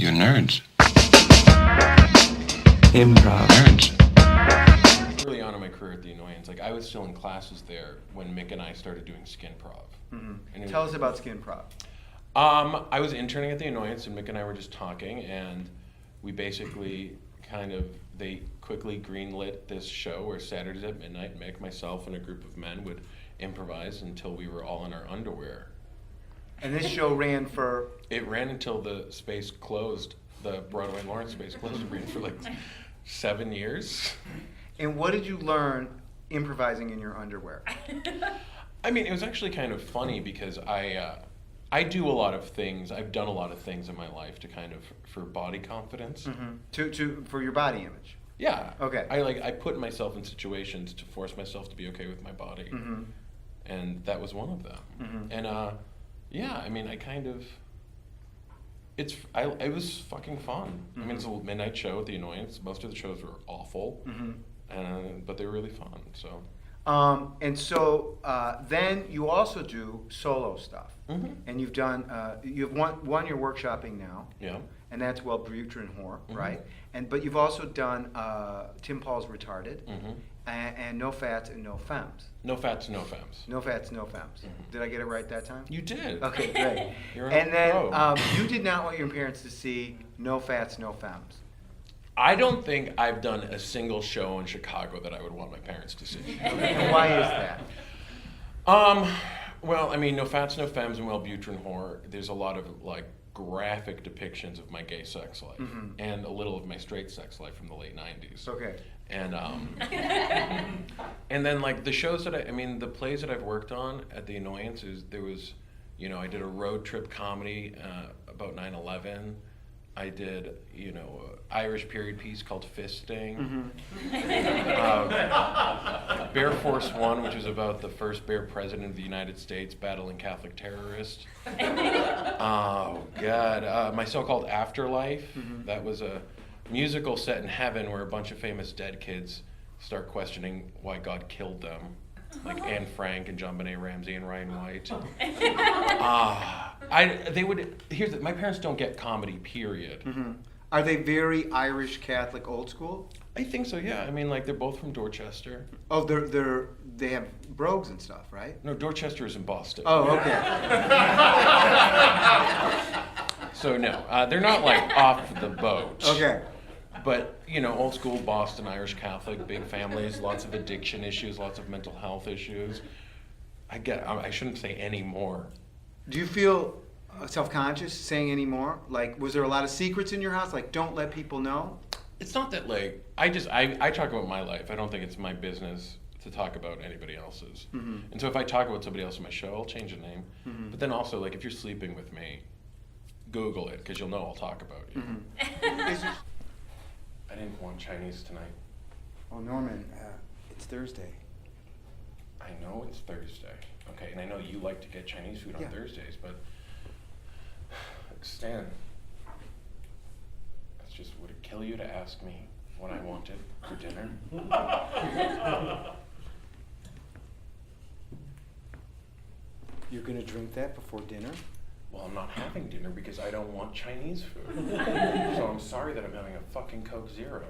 You're nerds. Improv. Nerds. Early on in my career at the Annoyance, like I was still in classes there when Mick and I started doing Skinprov. Mm-hmm. Tell us about Skinprov. I was interning at the Annoyance, and Mick and I were just talking, and we basically they quickly greenlit this show where Saturdays at midnight, Mick, myself, and a group of men would improvise until we were all in our underwear. And this show ran for? It ran until the space closed. The Broadway Lawrence space closed. It ran for like 7 years. And what did you learn improvising in your underwear? I mean, it was actually kind of funny because I do a lot of things. I've done a lot of things in my life to kind of for body confidence. Mm-hmm. For your body image. Yeah. Okay. I put myself in situations to force myself to be okay with my body, and that was one of them. And yeah, I mean, it was fucking fun. I mean, it's a midnight show at the Annoyance. Most of the shows were awful, but they were really fun. So. And so then you also do solo stuff, and you've done you've one you're workshopping now, and that's Wellbutrin Whore, right? But you've also done Tim Paul's Retarded, and No Fats and No Femmes. No Fats, No Femmes. No Fats, No Femmes. Did I get it right that time? You did. Okay, great. You're and then pro. You did not want your parents to see No Fats, No Femmes. I don't think I've done a single show in Chicago that I would want my parents to see. And why is that? Well, I mean, No Fats, No Femmes and Wellbutrin Whore, there's a lot of like graphic depictions of my gay sex life and a little of my straight sex life from the late 90s. Okay. And and then like the shows that the plays that I've worked on at the Annoyance there was, I did a road trip comedy about 9/11. I did, Irish period piece called Fisting. Bear Force One, which was about the first bear president of the United States battling Catholic terrorists. Oh, God. My so-called Afterlife, that was a musical set in heaven where a bunch of famous dead kids start questioning why God killed them. Like Anne Frank and John Benet Ramsey and Ryan White. My parents don't get comedy, period. Are they very Irish Catholic old school? I think so, yeah. I mean, like they're both from Dorchester. Oh, they have brogues and stuff, right? No, Dorchester is in Boston. Oh, okay. So no, they're not like off the boat. Okay. But, old school Boston Irish Catholic, big families, lots of addiction issues, lots of mental health issues. I shouldn't say any more. Do you feel self-conscious saying any more? Like, was there a lot of secrets in your house? Like, don't let people know? It's not that, like, I talk about my life. I don't think it's my business to talk about anybody else's. And so if I talk about somebody else in my show, I'll change the name. But then also, like, if you're sleeping with me, Google it, because you'll know I'll talk about you. I didn't want Chinese tonight. Oh, Norman, it's Thursday. I know it's Thursday. Okay, and I know you like to get Chinese food on Thursdays, but Stan, would it kill you to ask me what I wanted for dinner? You're gonna drink that before dinner? Well, I'm not having dinner because I don't want Chinese food. So I'm sorry that I'm having a fucking Coke Zero.